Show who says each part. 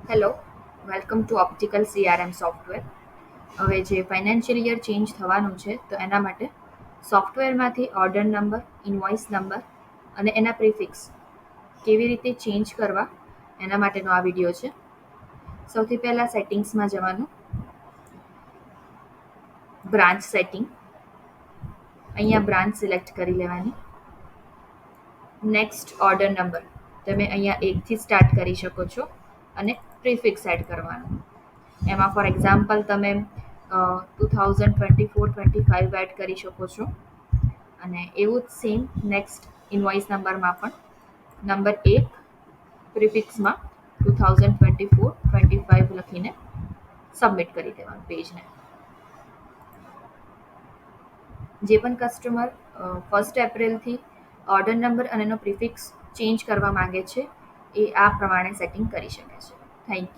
Speaker 1: Hello, welcome to optical CRM software. હવે જે financial year change થવાનું છે તો એના માટે સોફ્ટવેરમાંથી ઓર્ડર નંબર, ઇનવોઇસ નંબર અને એના પ્રિફિક્સ કેવી રીતે ચેન્જ કરવા એના માટેનો આ વિડીયો છે. સૌથી પહેલાં સેટિંગ્સમાં જવાનું, બ્રાન્ચ સેટિંગ, અહીંયા બ્રાન્ચ સિલેક્ટ કરી લેવાની. નેક્સ્ટ ઓર્ડર નંબર તમે અહીંયા 1થી સ્ટાર્ટ કરી શકો છો અને પ્રિફિક્સ એડ કરવાનું. એમાં ફોર એક્ઝામ્પલ તમે 2024-25 એડ કરી શકો છો અને એવું જ સેમ નેક્સ્ટ ઇનવોઇસ નંબરમાં પણ નંબર 1 પ્રિફિક્સમાં 2024-25 લખીને સબમિટ કરી દેવાનું પેજને. જે પણ કસ્ટમર 1 એપ્રિલથી ઓર્ડર નંબર અને એનો પ્રિફિક્સ ચેન્જ કરવા માંગે છે એ આ પ્રમાણે સેટિંગ કરી શકે છે. Thank you.